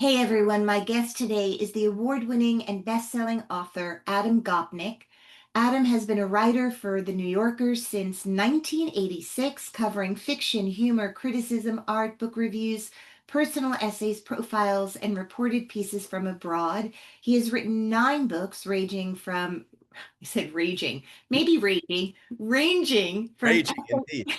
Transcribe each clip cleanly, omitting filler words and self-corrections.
Hey everyone, my guest today is the award-winning and best-selling author Adam Gopnik. Adam has been a writer for The New Yorker since 1986, covering fiction, humor, criticism, art, book reviews, personal essays, profiles, and reported pieces from abroad. He has written 9 books ranging from, I said raging, maybe ranging from Raging indeed.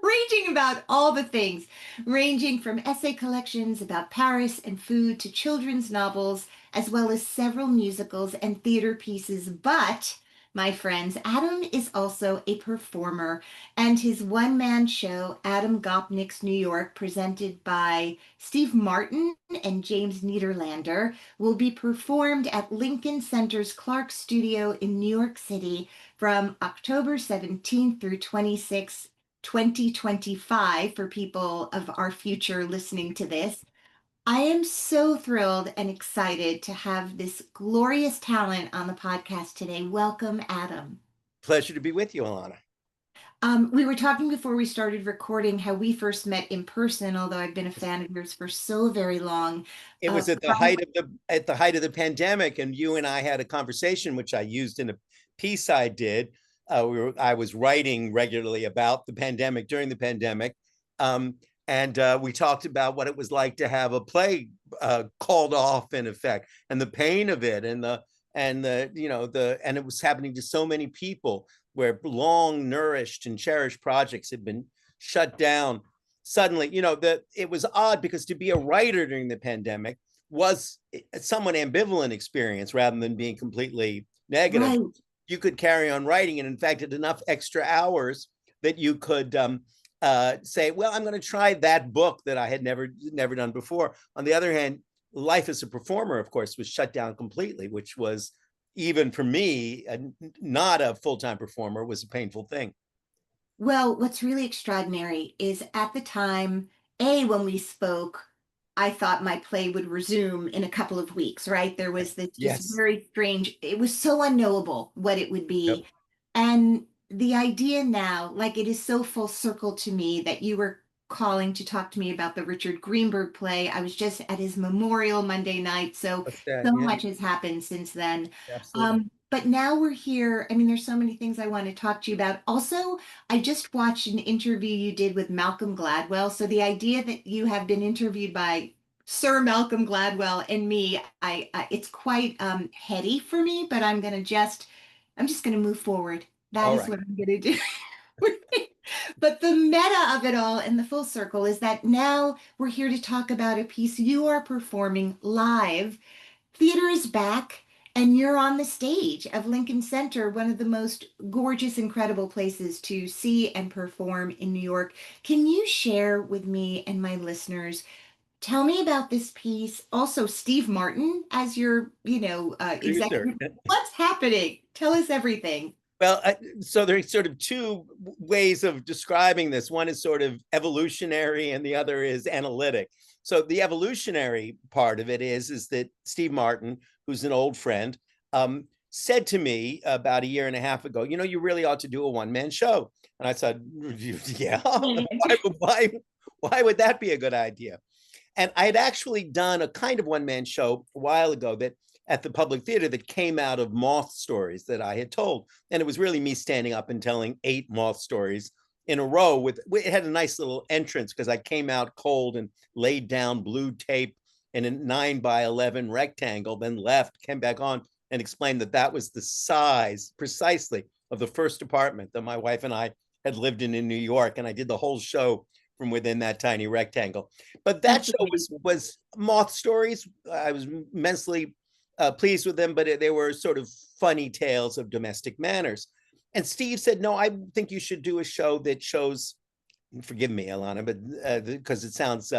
ranging about all the things, ranging from essay collections about Paris and food to children's novels, as well as several musicals and theater pieces. But, my friends, Adam is also a performer, and his one-man show, Adam Gopnik's New York, presented by Steve Martin and James Niederlander, will be performed at Lincoln Center's Clark Studio in New York City from October 17th through 26th, 2025 for people of our future listening to this. I am so thrilled and excited to have this glorious talent on the podcast today. Welcome, Adam. Pleasure to be with you, Alana. We were talking before we started recording how we first met in person, although I've been a fan of yours for so very long. It was at the height of the pandemic, and you and I had a conversation, which I used in a piece I did. I was writing regularly about the pandemic during the pandemic, and we talked about what it was like to have a play called off, in effect, and the pain of it, and it was happening to so many people, where long nourished and cherished projects had been shut down suddenly. That it was odd, because to be a writer during the pandemic was a somewhat ambivalent experience rather than being completely negative. Right. You could carry on writing, and in fact, at enough extra hours that you could say, well, I'm going to try that book that I had never done before. On the other hand, life as a performer, of course, was shut down completely, which was, even for me, not a full-time performer, was a painful thing. Well, what's really extraordinary is at the time, when we spoke, I thought my play would resume in a couple of weeks, right? There was this just Yes. very strange, it was so unknowable what it would Yep. be. And the idea now, like it is so full circle to me that you were calling to talk to me about the Richard Greenberg play. I was just at his memorial Monday night, so What's that? so Yeah, much has happened since then. absolutely. But now we're here. I mean, there's so many things I want to talk to you about. Also, I just watched an interview you did with Malcolm Gladwell. So the idea that you have been interviewed by Sir Malcolm Gladwell and me, it's quite heady for me, but I'm just gonna move forward. That All is right. what I'm gonna do. But the meta of it all and the full circle is that now we're here to talk about a piece you are performing live. Theater is back, and you're on the stage of Lincoln Center, one of the most gorgeous, incredible places to see and perform in New York. Can you share with me and my listeners? Tell me about this piece. Also, Steve Martin as your, Producer. executive. What's happening? Tell us everything. Well, so there's sort of two ways of describing this. One is sort of evolutionary, and the other is analytic. So the evolutionary part of it is that Steve Martin, who's an old friend, said to me about a year and a half ago, you really ought to do a one-man show. And I said, yeah, why would that be a good idea? And I had actually done a kind of one-man show a while ago that at the Public Theater that came out of moth stories that I had told. And it was really me standing up and telling 8 moth stories in a row. It had a nice little entrance, because I came out cold and laid down blue tape in a 9x11 rectangle, then left, came back on, and explained that that was the size precisely of the first apartment that my wife and I had lived in New York. And I did the whole show from within that tiny rectangle. But that That's show was moth stories. I was immensely pleased with them, but they were sort of funny tales of domestic manners. And Steve said, no, I think you should do a show that shows, forgive me, Alana, but because it sounds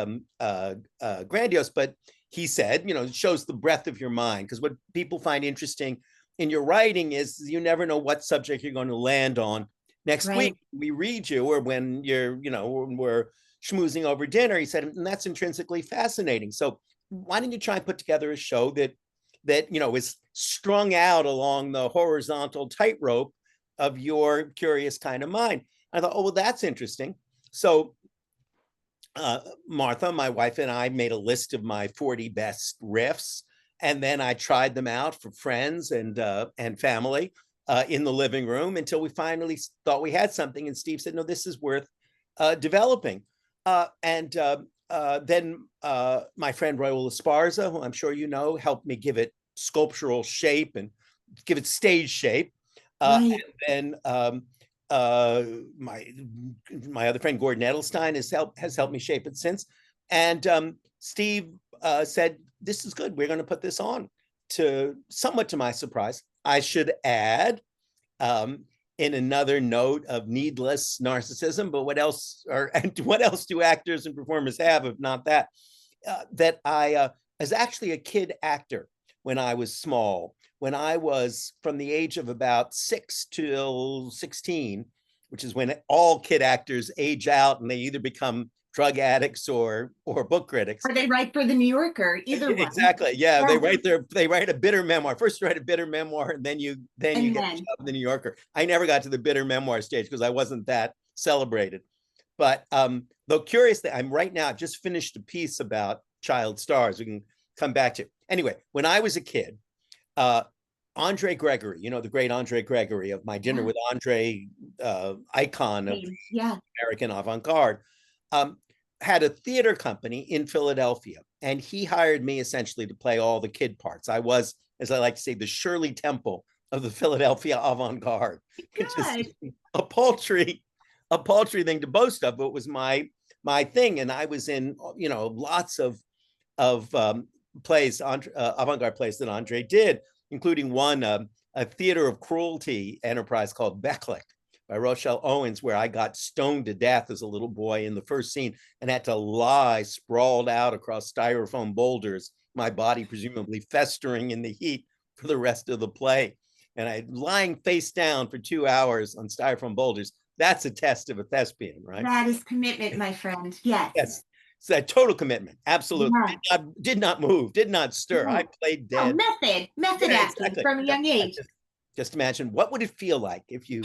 grandiose, but he said, it shows the breadth of your mind. Because what people find interesting in your writing is you never know what subject you're going to land on next week. right. We read you, or when when we're schmoozing over dinner. He said, and that's intrinsically fascinating. So why don't you try and put together a show that is strung out along the horizontal tightrope of your curious kind of mind? I thought, oh, well, that's interesting. So Martha, my wife, and I made a list of my 40 best riffs, and then I tried them out for friends and family in the living room until we finally thought we had something. And Steve said, "No, this is worth developing." Then my friend Raul Esparza, who I'm sure you know, helped me give it sculptural shape and give it stage shape. Right. And then my other friend Gordon Edelstein has helped me shape it since. And Steve said, "This is good. We're going to put this on." Somewhat to my surprise, I should add, in another note of needless narcissism, but what else do actors and performers have if not that? That I was actually a kid actor when I was small. When I was from the age of about 6 till 16, which is when all kid actors age out and they either become drug addicts or book critics. Or they write for the New Yorker, either one. Exactly. Yeah, they write a bitter memoir. First you write a bitter memoir, and then you get a job in the New Yorker. I never got to the bitter memoir stage because I wasn't that celebrated. But though curiously, I've just finished a piece about child stars. We can come back to. Anyway, when I was a kid, Andre Gregory, the great Andre Gregory of My Dinner with Andre, icon of American avant-garde, had a theater company in Philadelphia, and he hired me essentially to play all the kid parts. I was, as I like to say, the Shirley Temple of the Philadelphia avant-garde, which is a paltry thing to boast of, but it was my thing. And I was in, lots of plays, avant-garde plays that Andre did, including one, a theater of cruelty enterprise called Becklick by Rochelle Owens, where I got stoned to death as a little boy in the first scene and had to lie sprawled out across styrofoam boulders, my body presumably festering in the heat for the rest of the play. And I lying face down for 2 hours on styrofoam boulders. That's a test of a thespian, right? That is commitment, my friend. Yes. Yes. It's a total commitment. Absolutely. Yeah. Did not move, did not stir. I played dead. Method acting from a young age. Just imagine, what would it feel like if you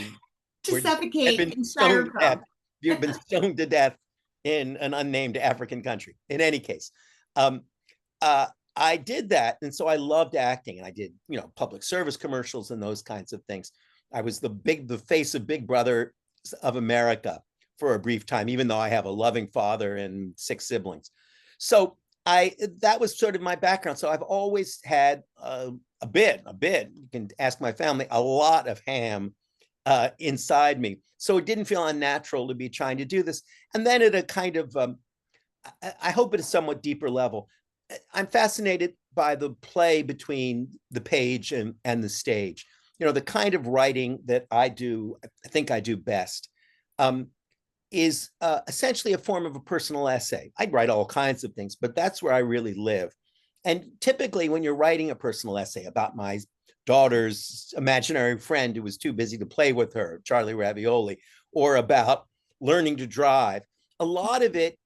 to suffocate in styrofoam? You've been stoned to death in an unnamed African country. In any case, I did that, and so I loved acting, and I did, public service commercials and those kinds of things. I was the face of Big Brother of America for a brief time, even though I have a loving father and 6 siblings. So that was sort of my background. So I've always had a bit, you can ask my family, a lot of ham inside me. So it didn't feel unnatural to be trying to do this. And then at a kind of, I hope at a somewhat deeper level, I'm fascinated by the play between the page and the stage. The kind of writing that I think I do best, is essentially a form of a personal essay. I'd write all kinds of things, but that's where I really live. And typically when you're writing a personal essay about my daughter's imaginary friend who was too busy to play with her, Charlie Ravioli, or about learning to drive, a lot of it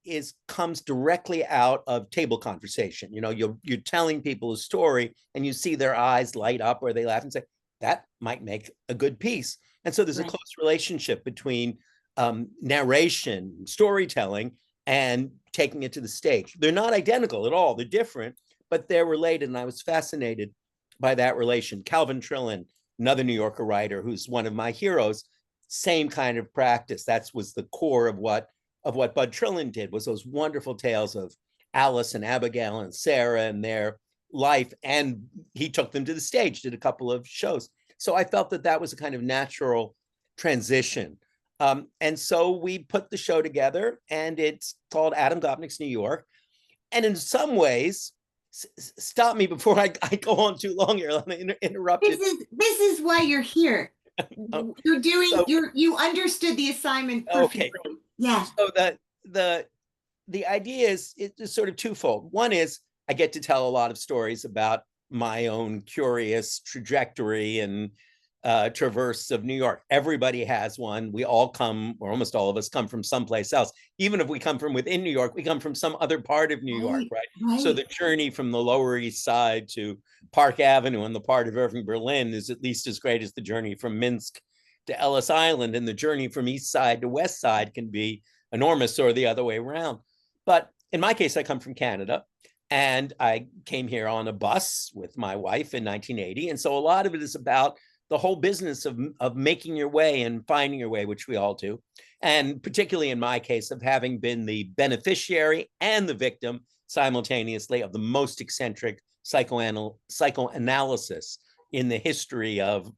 comes directly out of table conversation. You're telling people a story and you see their eyes light up or they laugh and say, that might make a good piece. And so there's a close relationship between narration, storytelling, and taking it to the stage. They're not identical at all. They're different, but they're related. And I was fascinated by that relation. Calvin Trillin, another New Yorker writer who's one of my heroes, same kind of practice. That was the core of what Bud Trillin did, was those wonderful tales of Alice and Abigail and Sarah and their life. And he took them to the stage, did a couple of shows. So I felt that was a kind of natural transition. And so we put the show together, and it's called Adam Gopnik's New York. And in some ways, stop me before I go on too long here. Let me interrupt you. This is why you're here. You understood the assignment perfectly. Okay. Yeah. So the idea is it's sort of twofold. One is I get to tell a lot of stories about my own curious trajectory and traverse of New York. Everybody has one. We all come, or almost all of us come from someplace else. Even if we come from within New York, we come from some other part of New York, right? So the journey from the Lower East Side to Park Avenue and the part of Irving, Berlin is at least as great as the journey from Minsk to Ellis Island, and the journey from East Side to West Side can be enormous, or the other way around. But in my case, I come from Canada, and I came here on a bus with my wife in 1980. And so a lot of it is about the whole business of making your way and finding your way, which we all do. And particularly in my case, of having been the beneficiary and the victim simultaneously of the most eccentric psychoanalysis in the history of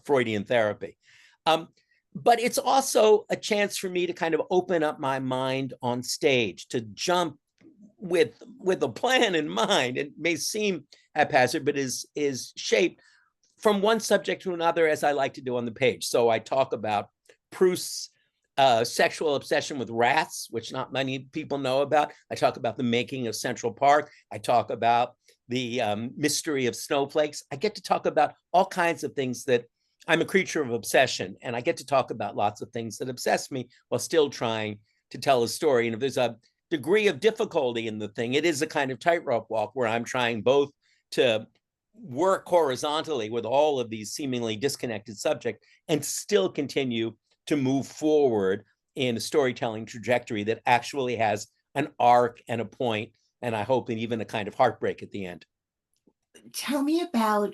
Freudian therapy. But it's also a chance for me to kind of open up my mind on stage, to jump with a plan in mind. It may seem haphazard, but is shaped from one subject to another, as I like to do on the page. So I talk about Proust's sexual obsession with rats, which not many people know about. I talk about the making of Central Park. I talk about the mystery of snowflakes. I get to talk about all kinds of things that I'm a creature of obsession, and I get to talk about lots of things that obsess me while still trying to tell a story. And if there's a degree of difficulty in the thing, it is a kind of tightrope walk where I'm trying both to work horizontally with all of these seemingly disconnected subjects and still continue to move forward in a storytelling trajectory that actually has an arc and a point, and I hope, and even a kind of heartbreak at the end. Tell me about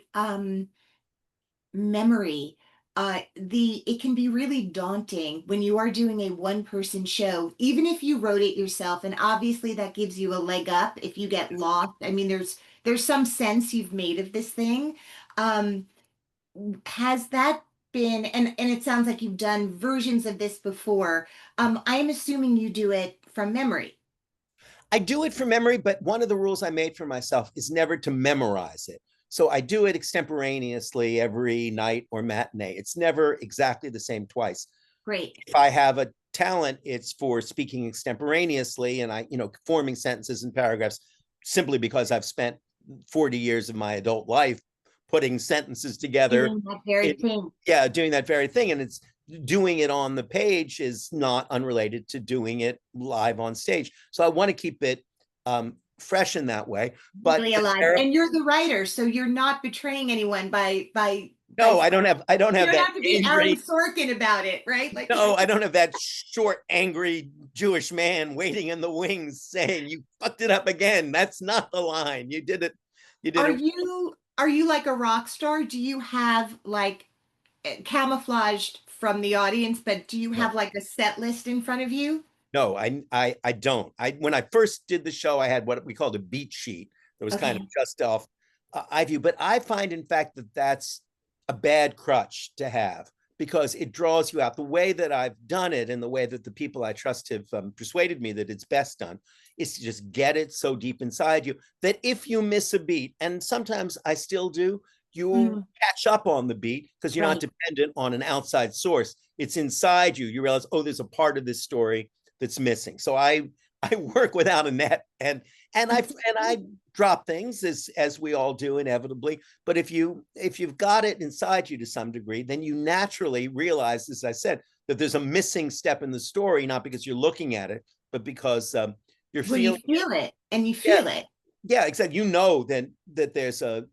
memory. It can be really daunting when you are doing a one-person show, even if you wrote it yourself, and obviously that gives you a leg up if you get lost. I mean, there's some sense you've made of this thing. Has that been, and it sounds like you've done versions of this before. I'm assuming you do it from memory. I do it from memory, but one of the rules I made for myself is never to memorize it. So I do it extemporaneously every night or matinee. It's never exactly the same twice. Great. If I have a talent, it's for speaking extemporaneously, and forming sentences and paragraphs, simply because I've spent 40 years of my adult life putting sentences together. Doing that very thing. Yeah, doing that very thing. And it's doing it on the page is not unrelated to doing it live on stage. So I want to keep it fresh in that way. But Really alive. And you're the writer, so you're not betraying anyone by no, I don't have you that don't have to be angry, Aaron Sorkin about it, right? Like, no, I don't have that short, angry Jewish man waiting in the wings saying, "You fucked it up again." That's not the line. You did it. You did it. Are you like a rock star? Do you have like camouflaged from the audience, but do you have like a set list in front of you? No, I don't. When I first did the show, I had what we called a beat sheet that was kind of just off eye view. But I find, in fact, that that's a bad crutch to have, because it draws you out. The way that I've done it, and the way that the people I trust have persuaded me that it's best done, is to just get it so deep inside you that if you miss a beat, and sometimes I still do, you catch up on the beat because you're not dependent on an outside source. It's inside you. You realize, oh, there's a part of this story that's missing. So I work without a net, and I drop things as we all do inevitably. But if you've got it inside you to some degree, then you naturally realize, as I said, that there's a missing step in the story, not because you're looking at it, but because you're feeling. You feel it, and you feel it. Yeah, exactly. You know that there's a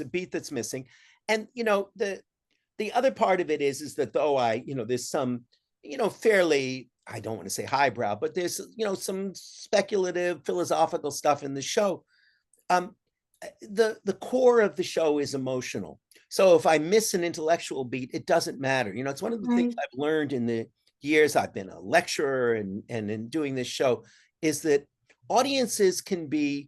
beat that's missing, and the other part of it is that though there's some fairly, I don't want to say highbrow, but there's some speculative philosophical stuff in the show. The core of the show is emotional. So if I miss an intellectual beat, it doesn't matter. It's one of the things I've learned in the years I've been a lecturer and in doing this show, is that audiences can be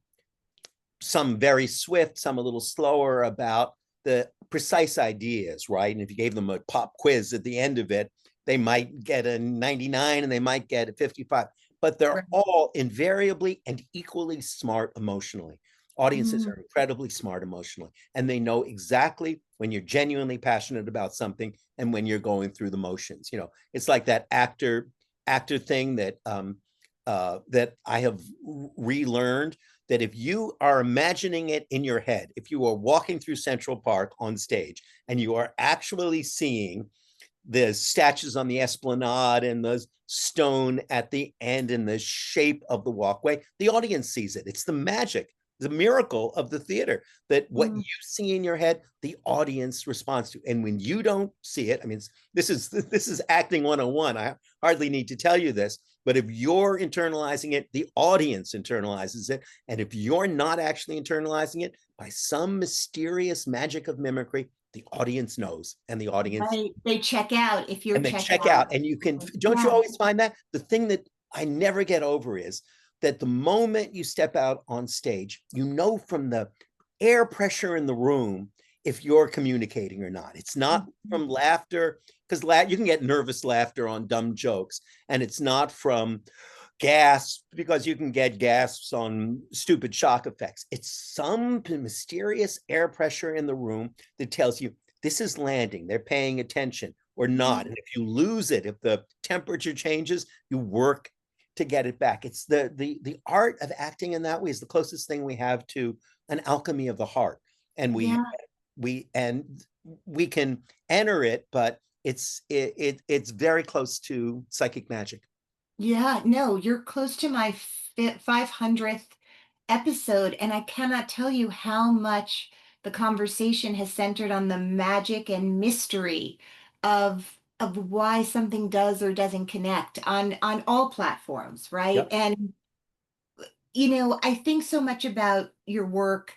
some very swift, some a little slower about the precise ideas, right? And if you gave them a pop quiz at the end of it, they might get a 99 and they might get a 55, but they're all invariably and equally smart emotionally. Audiences are incredibly smart emotionally, and they know exactly when you're genuinely passionate about something and when you're going through the motions. It's like that actor thing that that I have relearned, that if you are imagining it in your head, if you are walking through Central Park on stage and you are actually seeing the statues on the esplanade and the stone at the end and the shape of the walkway, the audience sees it. It's the magic the miracle of the theater, that what you see in your head, the audience responds to. And when you don't see it, I mean, this is acting 101. I hardly need to tell you this, but if you're internalizing it, the audience internalizes it. And if you're not actually internalizing it, by some mysterious magic of mimicry, the audience knows, and the audience, right. They check out if you're and they checking check out. And you can, don't you Yeah. always find that? The thing that I never get over is that the moment you step out on stage, you know from the air pressure in the room if you're communicating or not. It's not from laughter, because you can get nervous laughter on dumb jokes, and it's not from gasps, because you can get gasps on stupid shock effects. It's some mysterious air pressure in the room that tells you this is landing, they're paying attention or not. And if you lose it, if the temperature changes, you work to get it back. It's the art of acting in that way is the closest thing we have to an alchemy of the heart. And we can enter it, but it's very close to psychic magic. Yeah, no, you're close to my 500th episode, and I cannot tell you how much the conversation has centered on the magic and mystery of why something does or doesn't connect on all platforms, right? Yep. And I think so much about your work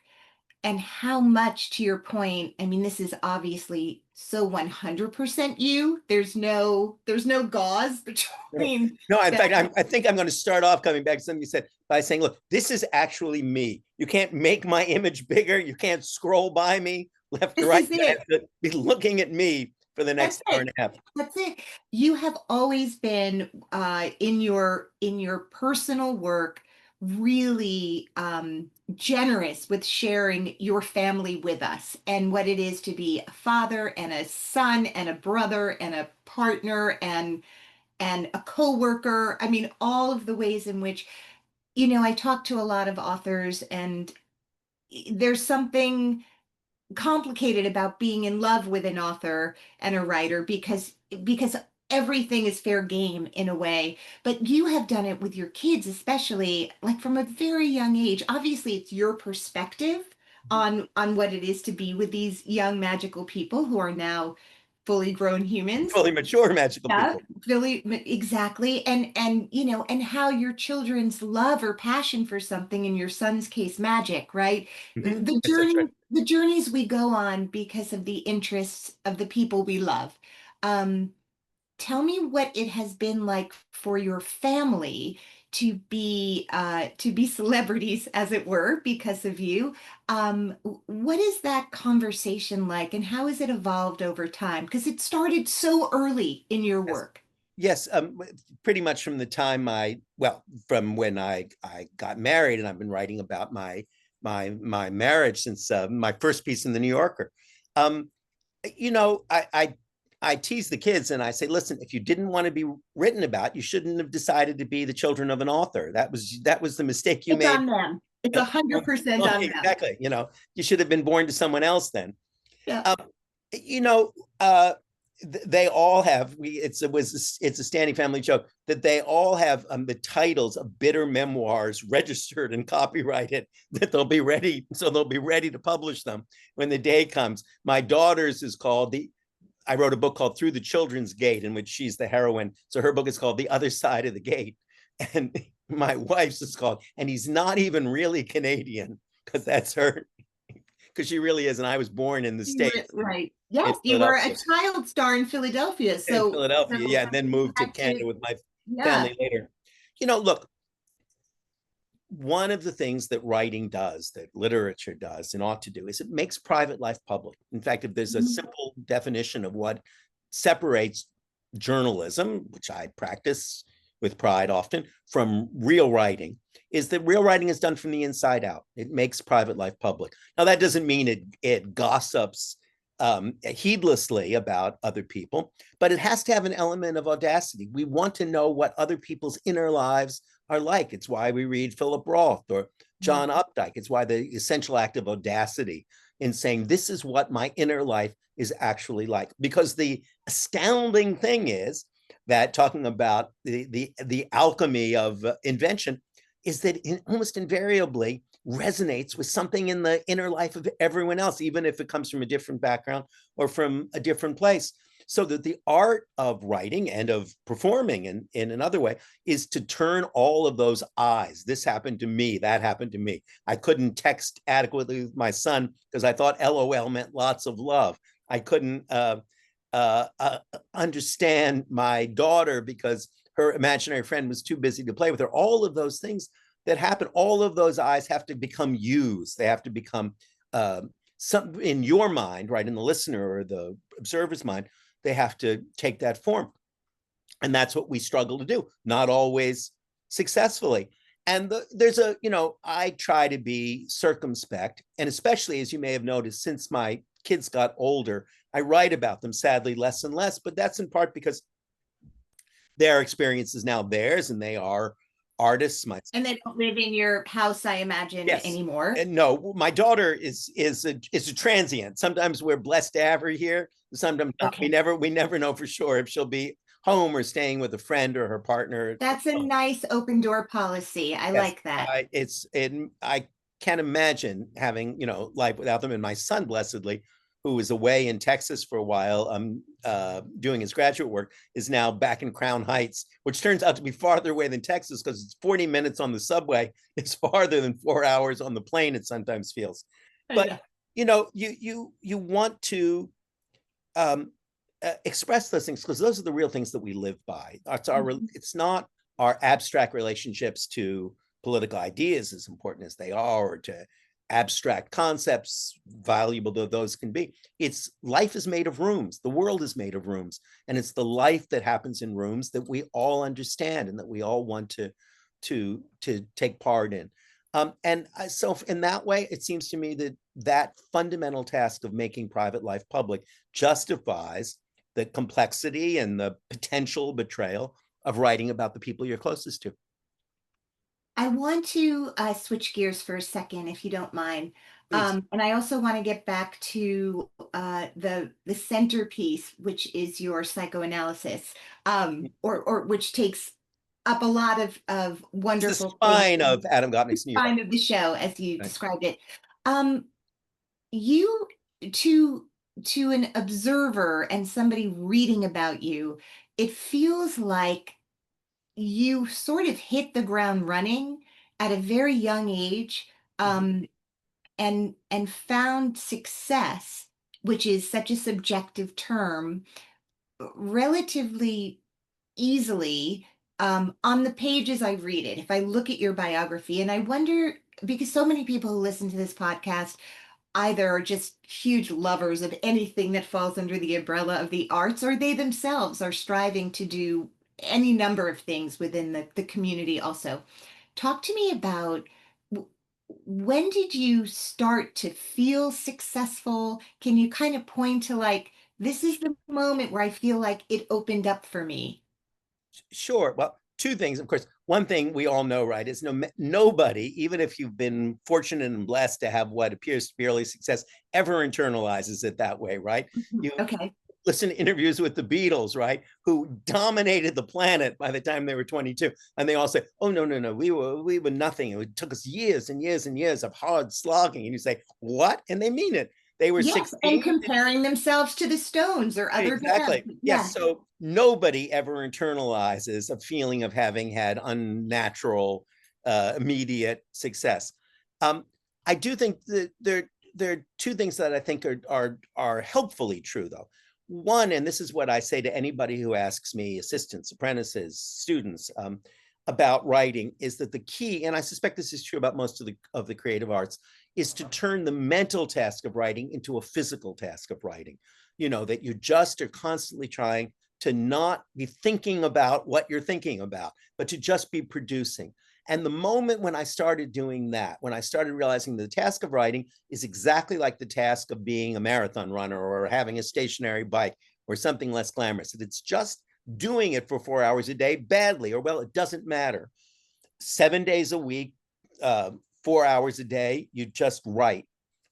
and how much, to your point, I mean, this is obviously so 100% you. There's no gauze between No, in that. fact, I think I'm going to start off coming back to something you said by saying, look, this is actually me. You can't make my image bigger. You can't scroll by me left to right. You have to be looking at me for the next hour and a half. That's it. You have always been in your personal work really generous with sharing your family with us and what it is to be a father and a son and a brother and a partner and a coworker. I mean, all of the ways in which, I talk to a lot of authors, and there's something complicated about being in love with an author and a writer because everything is fair game in a way, but you have done it with your kids, especially like from a very young age. Obviously it's your perspective on what it is to be with these young magical people who are now fully grown humans. Fully mature magical Yeah, people. really, exactly. And how your children's love or passion for something, in your son's case, magic, right? The That's so true. the journeys we go on because of the interests of the people we love. Um, Tell me what it has been like for your family to be celebrities, as it were, because of you. What is that conversation like, and how has it evolved over time? Because it started so early in your Yes. work. Yes, pretty much from the time from when I got married, and I've been writing about my marriage since my first piece in the New Yorker. Um, I tease the kids and I say, listen, if you didn't want to be written about, you shouldn't have decided to be the children of an author. That was the mistake you It's made. on them. It's 100% on them. Exactly. You should have been born to someone else then. Yeah. Um, you know, uh, they all have. It's a standing family joke that they all have the titles of bitter memoirs registered and copyrighted. That they'll be ready to publish them when the day comes. My daughter's is called I wrote a book called Through the Children's Gate, in which she's the heroine. So her book is called The Other Side of the Gate. And my wife's is called And He's Not Even Really Canadian, because that's her, because she really is. And I was born in the States. Right. Yes, you were a child star in Philadelphia. In So, Philadelphia, yeah, and then moved to Canada with my yeah. family later. Look, one of the things that writing does, that literature does and ought to do, is it makes private life public. In fact, if there's a simple definition of what separates journalism, which I practice with pride often, from real writing, is that real writing is done from the inside out. It makes private life public. Now, that doesn't mean it gossips heedlessly about other people, but it has to have an element of audacity. We want to know what other people's inner lives are like. It's why we read Philip Roth or John Updike. It's why the essential act of audacity in saying, this is what my inner life is actually like. Because the astounding thing is that, talking about the alchemy of invention, is that it almost invariably resonates with something in the inner life of everyone else, even if it comes from a different background or from a different place. So that the art of writing and of performing in another way is to turn all of those eyes. This happened to me, that happened to me. I couldn't text adequately with my son because I thought LOL meant lots of love. I couldn't understand my daughter because her imaginary friend was too busy to play with her. All of those things that happen, all of those eyes have to become used. They have to become some in your mind, right? In the listener or the observer's mind, they have to take that form. And that's what we struggle to do, not always successfully. And there's a, I try to be circumspect. And especially, as you may have noticed, since my kids got older, I write about them, sadly, less and less. But that's in part because their experience is now theirs, and they are artists. And they don't live in your house, I imagine, anymore. And no, my daughter is a transient. Sometimes we're blessed to have her here. Sometimes not. We never know for sure if she'll be home or staying with a friend or her partner. That's a nice open door policy. I like that. I can't imagine having, life without them. And my son, blessedly, who was away in Texas for a while, doing his graduate work, is now back in Crown Heights, which turns out to be farther away than Texas because it's 40 minutes on the subway. It's farther than 4 hours on the plane, it sometimes feels. But, you want to express those things because those are the real things that we live by. It's not our abstract relationships to political ideas, as important as they are, or to abstract concepts, valuable though those can be. It's life is made of rooms. The world is made of rooms. And it's the life that happens in rooms that we all understand and that we all want to take part in. So in that way, it seems to me that fundamental task of making private life public justifies the complexity and the potential betrayal of writing about the people you're closest to. I want to switch gears for a second, if you don't mind. And I also want to get back to the centerpiece, which is your psychoanalysis, or which takes up a lot of wonderful. The spine of Adam Gopnik's New York. Spine of the show, as you described it. You to an observer and somebody reading about you, it feels like you sort of hit the ground running at a very young age, and found success, which is such a subjective term, relatively easily, on the pages I read it. If I look at your biography, and I wonder, because so many people who listen to this podcast either are just huge lovers of anything that falls under the umbrella of the arts, or they themselves are striving to do any number of things within the community also. Talk to me about when did you start to feel successful? Can you kind of point to like, this is the moment where I feel like it opened up for me? Sure. Well, two things, of course. One thing we all know, right, is nobody, even if you've been fortunate and blessed to have what appears to be early success, ever internalizes it that way, right? You listen to interviews with the Beatles, right, who dominated the planet by the time they were 22, and they all say, "Oh no, we were nothing. It took us years and years and years of hard slogging." And you say, "What?" And they mean it. They were 16 and comparing themselves to the Stones or other bands. Yes. So nobody ever internalizes a feeling of having had unnatural, immediate success. I do think that there are two things that I think are helpfully true, though. One, and this is what I say to anybody who asks me, assistants, apprentices, students, about writing, is that the key, and I suspect this is true about most of the creative arts, is to turn the mental task of writing into a physical task of writing. That you just are constantly trying to not be thinking about what you're thinking about, but to just be producing. And the moment when I started doing that, when I started realizing the task of writing is exactly like the task of being a marathon runner or having a stationary bike or something less glamorous, that it's just doing it for 4 hours a day badly, or well, it doesn't matter. 7 days a week, 4 hours a day, you just write.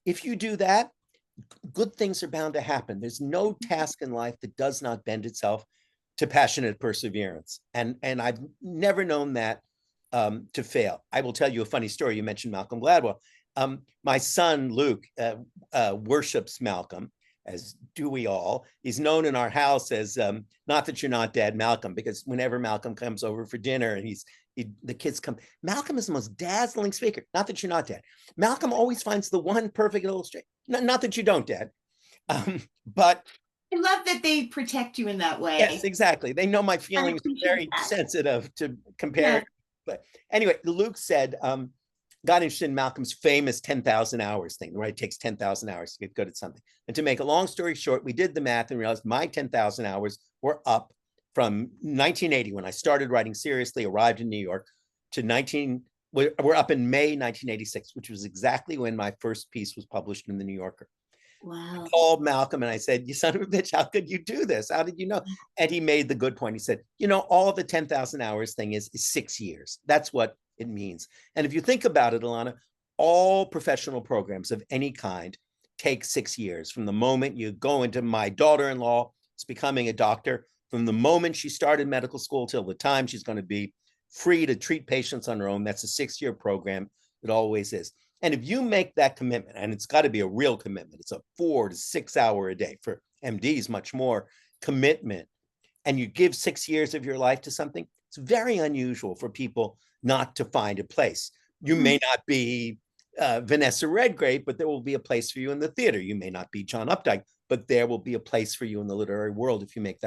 If you do that, good things are bound to happen. There's no task in life that does not bend itself to passionate perseverance. And I've never known that to fail. I will tell you a funny story. You mentioned Malcolm Gladwell. My son, Luke, worships Malcolm, as do we all. He's known in our house as, not that you're not Dad, Malcolm, because whenever Malcolm comes over for dinner and the kids come, Malcolm is the most dazzling speaker. Not that you're not Dad. Malcolm always finds the one perfect illustration. Not that you don't, Dad. But I love that they protect you in that way. yes, exactly. They know my feelings are very sensitive to compare. Yeah. But anyway, Luke said, got interested in Malcolm's famous 10,000 hours thing, right? It takes 10,000 hours to get good at something. And to make a long story short, we did the math and realized my 10,000 hours were up from 1980, when I started writing seriously, arrived in New York, to we're up in May 1986, which was exactly when my first piece was published in the New Yorker. Wow. I called Malcolm and I said, you son of a bitch, how could you do this? How did you know? And he made the good point. He said, all the 10,000 hours thing is 6 years. That's what it means. And if you think about it, Ilana, all professional programs of any kind take 6 years. From the moment you go into, my daughter-in-law is becoming a doctor, from the moment she started medical school till the time she's going to be free to treat patients on her own, that's a 6-year program. It always is. And if you make that commitment, and it's got to be a real commitment, it's a 4 to 6 hour a day, for MDs, much more commitment, and you give 6 years of your life to something, it's very unusual for people not to find a place. You may not be Vanessa Redgrave, but there will be a place for you in the theater. You may not be John Updike, but there will be a place for you in the literary world if you make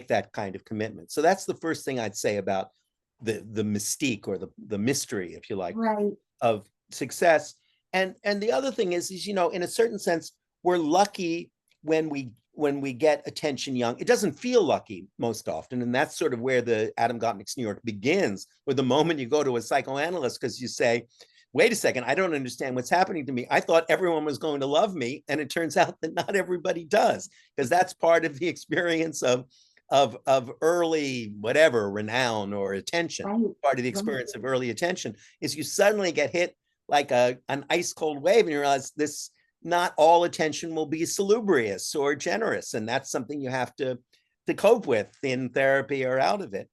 that kind of commitment. So that's the first thing I'd say about the mystique, or the mystery, if you like, right, of success. And the other thing is in a certain sense, we're lucky when we get attention young. It doesn't feel lucky most often, and that's sort of where the Adam Gopnik's New York begins, with the moment you go to a psychoanalyst because you say, wait a second, I don't understand what's happening to me. I thought everyone was going to love me, and it turns out that not everybody does, because that's part of the experience of early whatever renown or attention. Right. Part of the experience of early attention is you suddenly get hit like an ice cold wave, and you realize not all attention will be salubrious or generous, and that's something you have to cope with in therapy or out of it.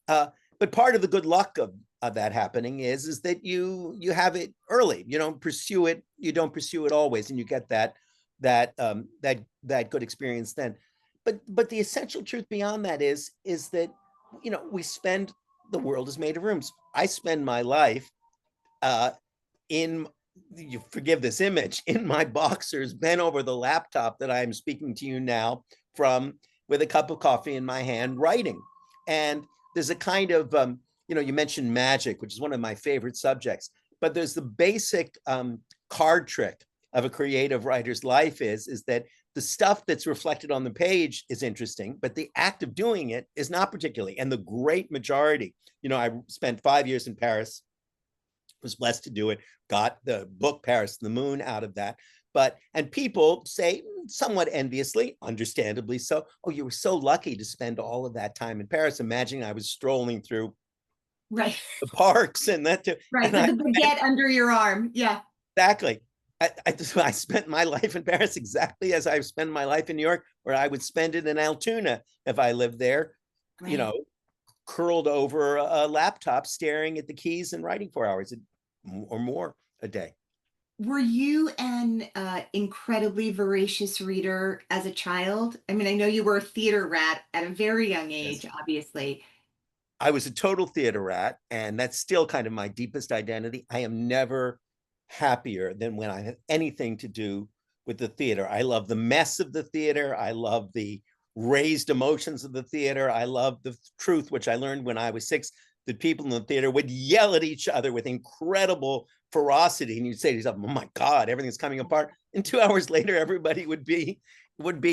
But part of the good luck of that happening is that you have it early. You don't pursue it always, and you get that good experience then. But the essential truth beyond that is that the world is made of rooms. I spend my life you forgive this image, in my boxers, bent over the laptop that I'm speaking to you now from, with a cup of coffee in my hand, writing. And there's a kind of, you mentioned magic, which is one of my favorite subjects, but there's the basic card trick of a creative writer's life is that the stuff that's reflected on the page is interesting, but the act of doing it is not particularly. And the great majority, I spent 5 years in Paris, was blessed to do it, got the book Paris and the Moon out of that. And people say somewhat enviously, understandably so, oh, you were so lucky to spend all of that time in Paris. Imagine I was strolling through the parks and that too. Right, with a baguette under your arm. Yeah. Exactly. I spent my life in Paris exactly as I've spent my life in New York, where I would spend it in Altoona if I lived there, right, curled over a laptop, staring at the keys and writing 4 hours or more a day. Were you an incredibly voracious reader as a child? I mean, I know you were a theater rat at a very young age, yes, obviously. I was a total theater rat, and that's still kind of my deepest identity. I am never happier than when I have anything to do with the theater. I love the mess of the theater. I love the raised emotions of the theater. I love the truth, which I learned when I was 6, that people in the theater would yell at each other with incredible ferocity. And you'd say to yourself, oh my God, everything's coming apart. And 2 hours later, everybody would be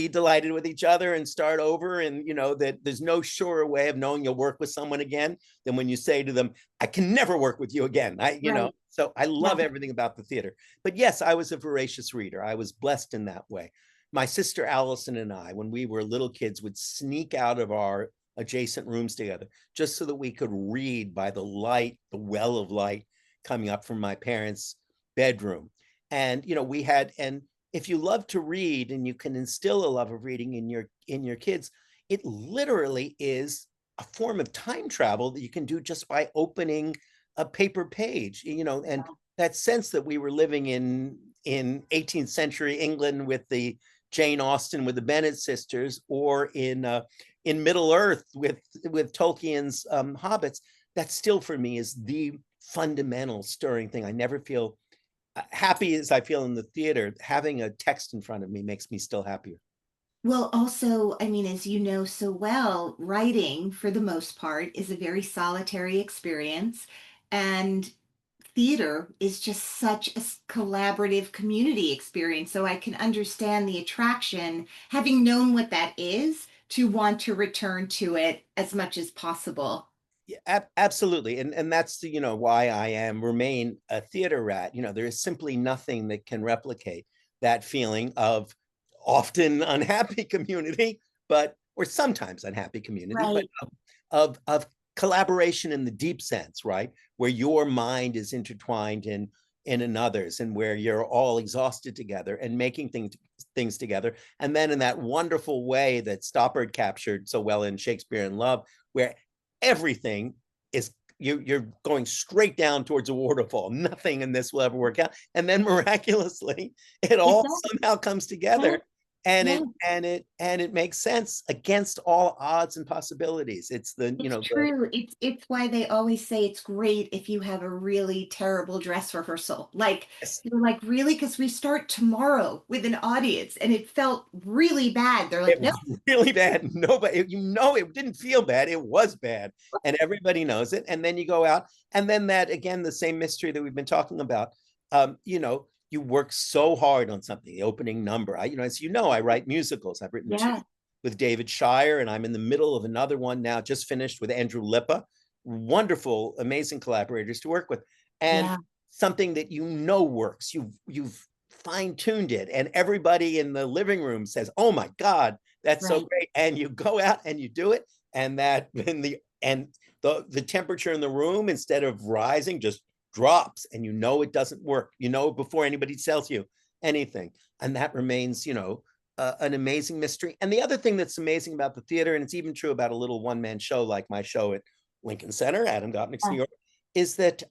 delighted with each other and start over. And that there's no surer way of knowing you'll work with someone again than when you say to them, I can never work with you again. Right. So I love everything about the theater. But yes, I was a voracious reader. I was blessed in that way. My sister Allison and I, when we were little kids, would sneak out of our adjacent rooms together just so that we could read by the light, the well of light coming up from my parents' bedroom. And and if you love to read and you can instill a love of reading in your kids, it literally is a form of time travel that you can do just by opening a paper page, and that sense that we were living in 18th century England with the Jane Austen with the Bennet sisters, or in Middle Earth with Tolkien's hobbits. That still for me is the fundamental stirring thing. I never feel happy as I feel in the theater. Having a text in front of me makes me still happier. Well, also, I mean, as you know so well, writing for the most part is a very solitary experience. And theater is just such a collaborative community experience. So I can understand the attraction, having known what that is, to want to return to it as much as possible. Yeah, absolutely. And that's why I remain a theater rat. There is simply nothing that can replicate that feeling of often unhappy community, or sometimes unhappy community, but Right. of collaboration in the deep sense, right? Where your mind is intertwined in another's, and where you're all exhausted together and making things together. And then in that wonderful way that Stoppard captured so well in Shakespeare in Love, where everything is you're going straight down towards a waterfall. Nothing in this will ever work out. And then miraculously, it It all does. somehow comes Yeah. together, and Yeah. it makes sense against all odds and possibilities. It's the It's true. It's why they always say it's great if you have a really terrible dress rehearsal. Like, yes, you're like, really? Because we start tomorrow with an audience and it felt really bad. They're it like, no. was really bad. Nobody, it didn't feel bad. It was bad, and everybody knows it. And then you go out, and then that again, the same mystery that we've been talking about. You work so hard on something. The opening number. As I write musicals. I've written two Yeah. with David Shire, and I'm in the middle of another one now, just finished with Andrew Lippa. Wonderful, amazing collaborators to work with, and Yeah. something that works. You've fine-tuned it, and everybody in the living room says, "Oh my God, that's so Right. great." And you go out and you do it, and the temperature in the room, instead of rising, just drops, and it doesn't work. Before anybody tells you anything, and that remains an amazing mystery. And the other thing that's amazing about the theater, and it's even true about a little one-man show like my show at Lincoln Center, Adam Gopnik's New Yeah. York, is that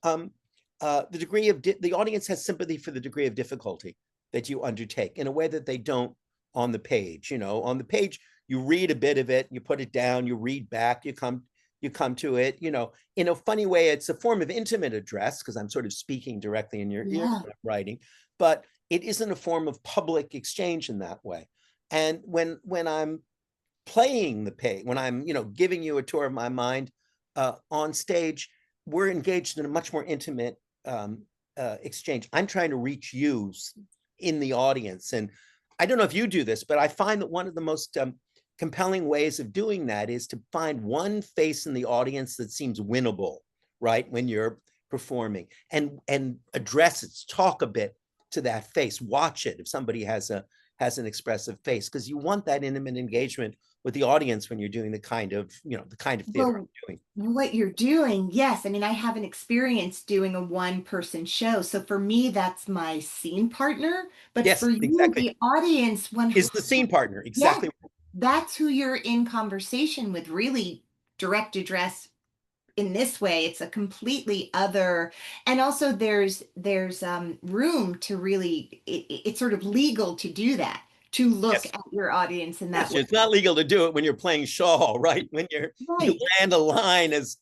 the degree of the audience has sympathy for the degree of difficulty that you undertake in a way that they don't on the page. On the page, you read a bit of it, you put it down, you read back, you come to it. In a funny way, it's a form of intimate address because I'm sort of speaking directly in your ear Yeah. when I'm writing, but it isn't a form of public exchange in that way. And when I'm playing the page, when I'm giving you a tour of my mind on stage, we're engaged in a much more intimate exchange. I'm trying to reach you in the audience, and I don't know if you do this, but I find that one of the most compelling ways of doing that is to find one face in the audience that seems winnable, right? When you're performing, and address it, talk a bit to that face, watch it if somebody has an expressive face, because you want that intimate engagement with the audience when you're doing the kind of theater I'm Well, doing. what you're doing, yes. I mean, I haven't experienced doing a one-person show. So for me, that's my scene partner. But Yes, for you, exactly. the audience, Is the scene partner yeah, exactly? that's who you're in conversation with, really direct address in this way. It's a completely other, and also there's room to really, it's sort of legal to do that, to look Yes, at your audience in that yes. way. It's not legal to do it when you're playing Shaw, right? When you Right. land a line as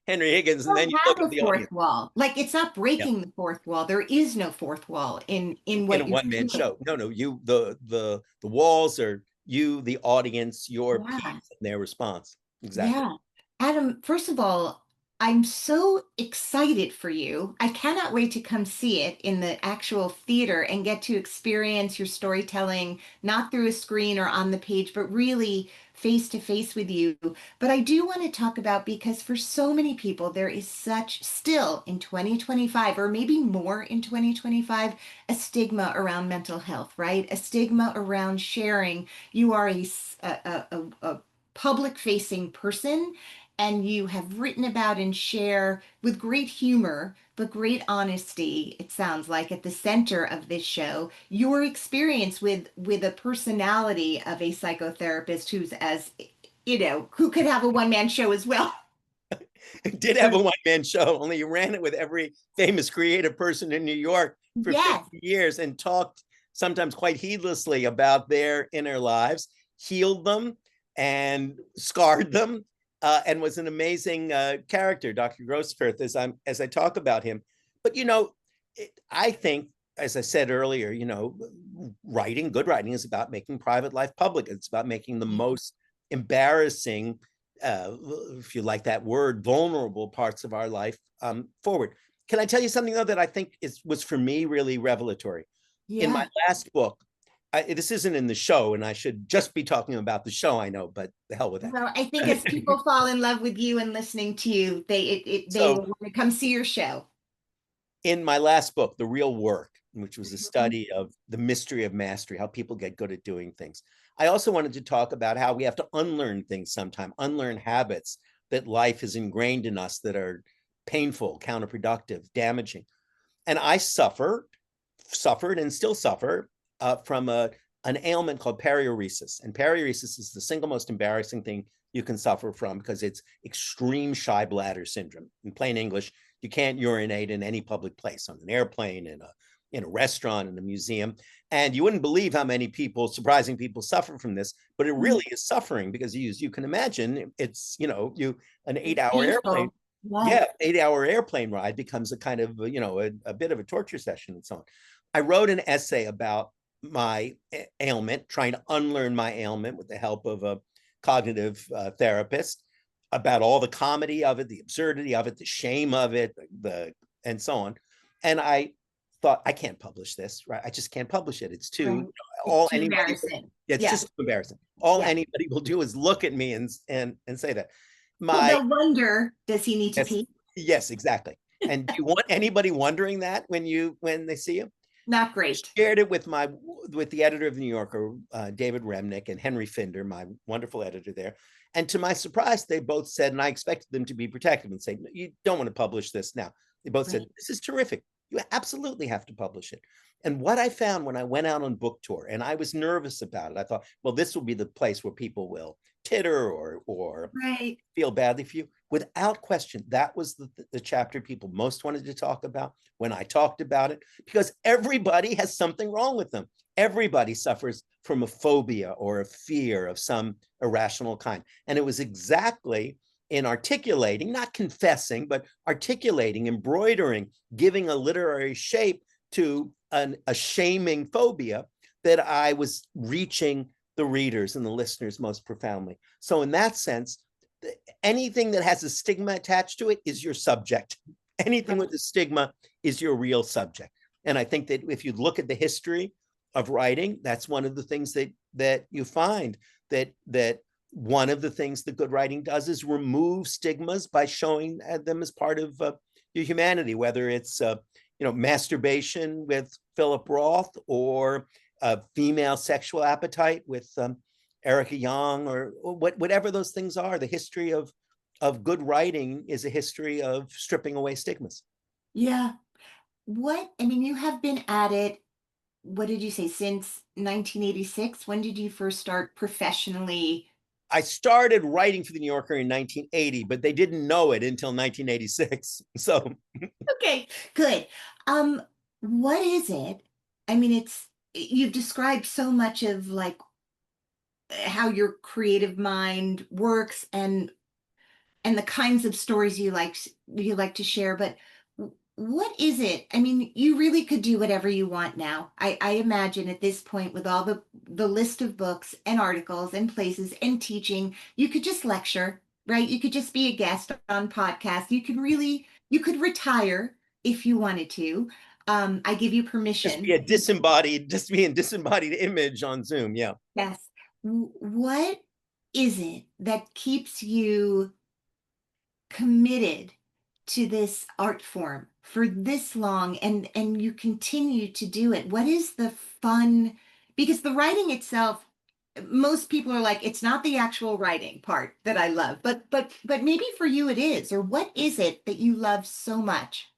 Henry Higgins, and then Don't you look have at a the fourth audience. wall. Like, it's not Yeah, breaking the fourth wall. There is no fourth wall in in a what you're one-man doing. show. No, you the walls are you, the audience, your piece, Yeah. and their response. Exactly. Yeah. Adam, first of all, I'm so excited for you. I cannot wait to come see it in the actual theater and get to experience your storytelling, not through a screen or on the page, but really face to face with you. But I do want to talk about, because for so many people, there is such, still in 2025, or maybe more in 2025, a stigma around mental health, right? A stigma around sharing. You are a public facing person, and you have written about and share with great humor but great honesty, it sounds like, at the center of this show, your experience with a personality of a psychotherapist who's as who could have a one-man show as well. Did have a one-man show, only you ran it with every famous creative person in New York for Yes. 50 years and talked sometimes quite heedlessly about their inner lives, healed them and scarred them, and was an amazing character, Dr. Grossfirth, as I talk about him. But, I think, as I said earlier, good writing is about making private life public. It's about making the most embarrassing, if you like that word, vulnerable parts of our life forward. Can I tell you something, though, that I think was for me really revelatory? Yeah. In my last book, this isn't in the show, and I should just be talking about the show, I know, but the hell with that. Well, I think as people fall in love with you and listening to you, they will want to come see your show. In my last book, The Real Work, which was a study of the mystery of mastery, how people get good at doing things, I also wanted to talk about how we have to unlearn things sometime, unlearn habits that life has ingrained in us that are painful, counterproductive, damaging. And I suffered and still suffer from an ailment called periuresis. And periuresis is the single most embarrassing thing you can suffer from because it's extreme shy bladder syndrome. In plain English, you can't urinate in any public place, on an airplane, in a restaurant, in a museum. And you wouldn't believe how many surprising people suffer from this, but it really is suffering because you can imagine it's, an 8-hour airplane. Yeah, 8-hour airplane ride becomes a kind of, a bit of a torture session and so on. I wrote an essay about my ailment, trying to unlearn my ailment with the help of a cognitive therapist, about all the comedy of it, the absurdity of it, the shame of it, and so on. And I thought, I can't publish this, right? I just can't publish it. It's too, embarrassing. It's just too embarrassing. Anybody will do is look at me and say that. They'll wonder, does he need to pee? Yes, exactly. And do you want anybody wondering that when they see you? Not great. I shared it with the editor of the New Yorker, David Remnick, and Henry Finder, my wonderful editor there. And to my surprise, they both said, and I expected them to be protective and say, you don't want to publish this now. They both said, this is terrific. You absolutely have to publish it. And what I found when I went out on book tour, and I was nervous about it, I thought, well, this will be the place where people will titter or feel badly for you. Without question, that was the chapter people most wanted to talk about when I talked about it, because everybody has something wrong with them. Everybody suffers from a phobia or a fear of some irrational kind. And it was exactly in articulating, not confessing, but articulating, embroidering, giving a literary shape to a shaming phobia that I was reaching the readers and the listeners most profoundly. So in that sense, anything that has a stigma attached to it is your subject. Anything with a stigma is your real subject. And I think that if you look at the history of writing, that's one of the things that you find, that one of the things that good writing does is remove stigmas by showing them as part of your humanity, whether it's masturbation with Philip Roth, or female sexual appetite with Erica Young, or whatever those things are. The history of good writing is a history of stripping away stigmas. Yeah. You have been at it, what did you say, since 1986? When did you first start professionally? I started writing for the New Yorker in 1980, but they didn't know it until 1986. So. Okay, good. What is it? You've described so much of like how your creative mind works and the kinds of stories you like to share, but what is it? You really could do whatever you want now. I imagine at this point, with all the list of books and articles and places and teaching, you could just lecture, right? You could just be a guest on podcasts. You could retire if you wanted to. I give you permission. Just be a disembodied image on Zoom. Yeah. Yes. What is it that keeps you committed to this art form for this long, and you continue to do it? What is the fun? Because the writing itself, most people are like, it's not the actual writing part that I love, but maybe for you it is. Or what is it that you love so much?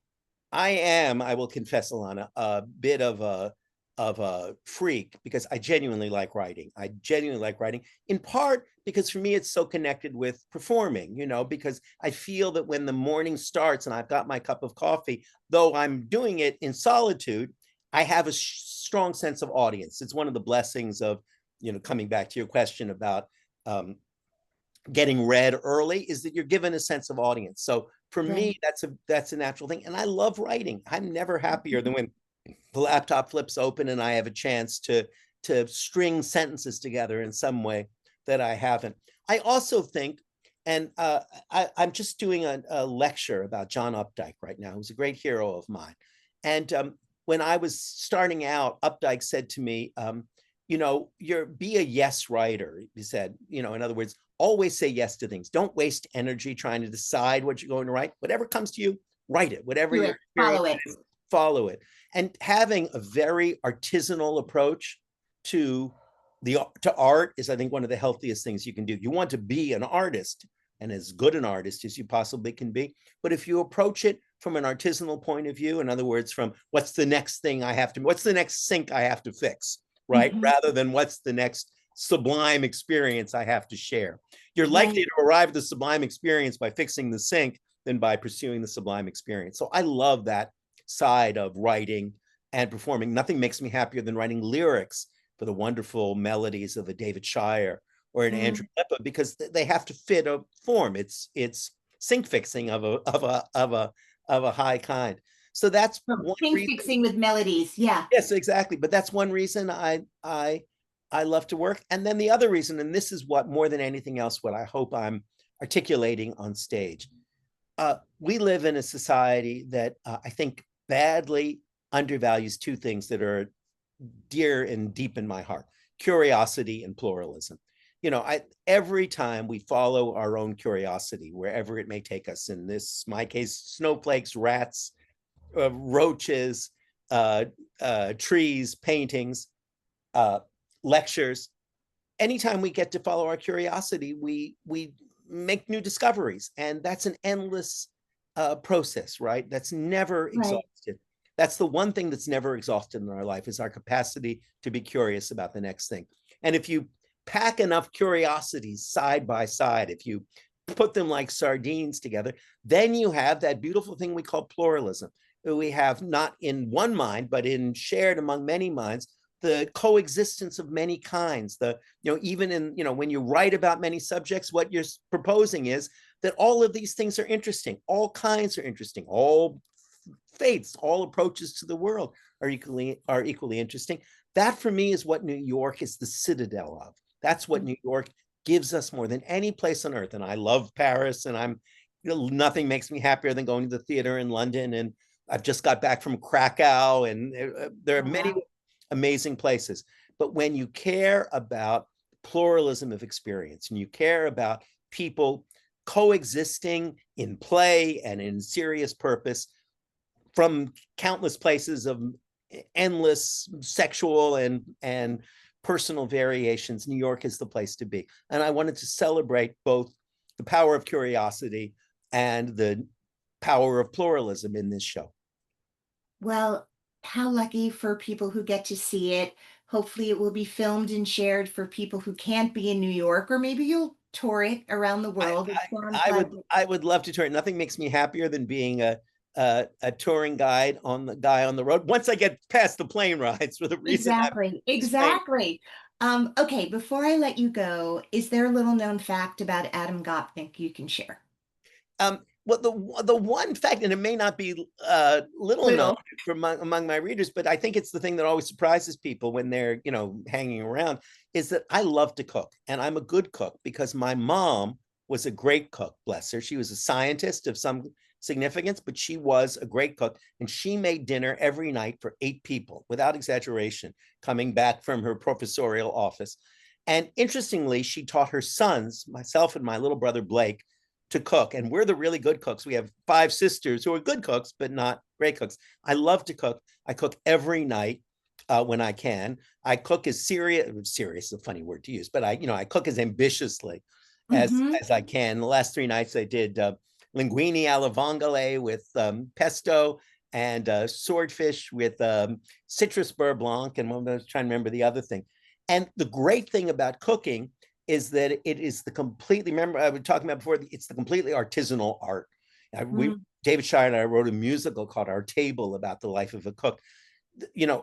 I will confess, Alana, a bit of a of a freak because I genuinely like writing. I genuinely like writing, in part because for me it's so connected with performing, because I feel that when the morning starts and I've got my cup of coffee, though I'm doing it in solitude, I have a strong sense of audience. It's one of the blessings of, coming back to your question about getting read early, is that you're given a sense of audience. So for me, that's a natural thing. And I love writing. I'm never happier than when the laptop flips open and I have a chance to string sentences together in some way that I haven't. I also think, and I'm just doing a lecture about John Updike right now, who's a great hero of mine. And when I was starting out, Updike said to me, be a yes writer. He said, in other words, always say yes to things. Don't waste energy trying to decide what you're going to write. Whatever comes to you, write it. Whatever your experience is, follow it. And having a very artisanal approach to art is, I think, one of the healthiest things you can do. You want to be an artist and as good an artist as you possibly can be. But if you approach it from an artisanal point of view, in other words, from what's the next sink I have to fix, right? Mm-hmm. Rather than what's the next sublime experience I have to share. You're likely to arrive at the sublime experience by fixing the sink than by pursuing the sublime experience. So I love that side of writing and performing. Nothing makes me happier than writing lyrics for the wonderful melodies of a David Shire or an Andrew Lippa, because they have to fit a form. It's sink fixing of a high kind. So that's sink fixing with melodies. Yeah. Yes, exactly. But that's one reason I love to work. And then the other reason, and this is what more than anything else, what I hope I'm articulating on stage. We live in a society that I think badly undervalues two things that are dear and deep in my heart: curiosity and pluralism. Every time we follow our own curiosity, wherever it may take us, in my case, snowflakes, rats, roaches, trees, paintings, lectures, anytime we get to follow our curiosity, we make new discoveries. And that's an endless process, right? That's never exhausted. That's the one thing that's never exhausted in our life, is our capacity to be curious about the next thing. And if you pack enough curiosities side by side, if you put them like sardines together, then you have that beautiful thing we call pluralism. We have, not in one mind, but in shared among many minds, the coexistence of many kinds. Even in, when you write about many subjects, what you're proposing is that all of these things are interesting. All kinds are interesting. All faiths, all approaches to the world are equally interesting. That, for me, is what New York is the citadel of. That's what New York gives us more than any place on earth. And I love Paris, and nothing makes me happier than going to the theater in London. And I've just got back from Krakow, and there are many amazing places. But when you care about pluralism of experience, and you care about people coexisting in play and in serious purpose from countless places of endless sexual and personal variations, New York is the place to be. And I wanted to celebrate both the power of curiosity and the power of pluralism in this show. Well, how lucky for people who get to see it. Hopefully it will be filmed and shared for people who can't be in New York, or maybe you'll tour it around the world. I would love to tour it. Nothing makes me happier than being a touring guide on the road. Once I get past the plane rides, for the reason exactly. Okay, before I let you go, is there a little known fact about Adam Gopnik you can share? Well, the one fact, and it may not be little known among my readers, but I think it's the thing that always surprises people when they're hanging around, is that I love to cook, and I'm a good cook because my mom was a great cook. Bless her. She was a scientist of some significance, but she was a great cook, and she made dinner every night for 8 people, without exaggeration, coming back from her professorial office. And interestingly, she taught her sons, myself and my little brother Blake, to cook. And we're the really good cooks. We have 5 sisters who are good cooks, but not great cooks. I love to cook. I cook every night when I can. I cook as serious is a funny word to use, but I cook as ambitiously as I can. The last 3 nights I did linguine alla vongole with pesto and swordfish with citrus beurre blanc, and I was trying to remember the other thing. And the great thing about cooking is that it is the completely, remember I was talking about before, it's the completely artisanal art. David Shire and I wrote a musical called Our Table about the life of a cook.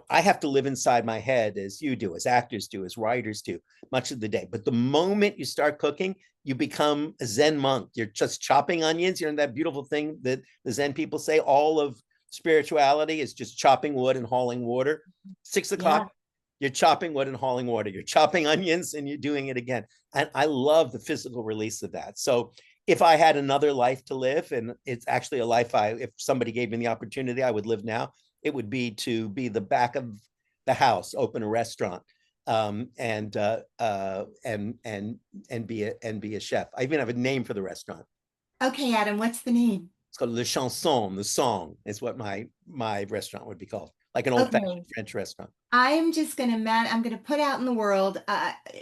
I have to live inside my head as you do, as actors do, as writers do, much of the day. But the moment you start cooking, you become a Zen monk. You're just chopping onions. That beautiful thing that the Zen people say, all of spirituality is just chopping wood and hauling water. 6 o'clock, you're chopping wood and hauling water. You're chopping onions and you're doing it again. And I love the physical release of that. So if I had another life to live, and it's actually a life if somebody gave me the opportunity, I would live now, it would be to be the back of the house, open a restaurant, and be a chef. I even have a name for the restaurant. Okay, Adam, what's the name? It's called Le Chanson. The song is what my restaurant would be called, like an old-fashioned French restaurant. I'm gonna put out in the world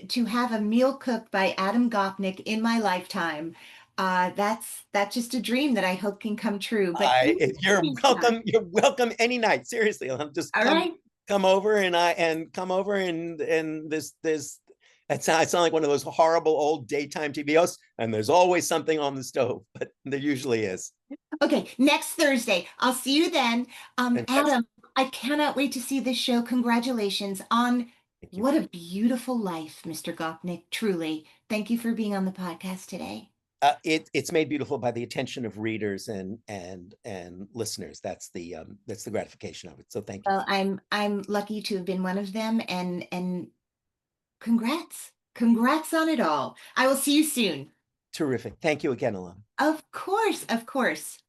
to have a meal cooked by Adam Gopnik in my lifetime. That's just a dream that I hope can come true. But you're welcome. You're welcome any night. Seriously, I'll just come over and this I sound like one of those horrible old daytime TV hosts, and there's always something on the stove, but there usually is. Okay, next Thursday. I'll see you then. Adam, I cannot wait to see this show. Congratulations on what a beautiful life, Mr. Gopnik. Truly. Thank you for being on the podcast today. It's made beautiful by the attention of readers and listeners. That's the gratification of it. So thank you. Well, I'm lucky to have been one of them, and congrats on it all. I will see you soon. Terrific. Thank you again, Alana. Of course.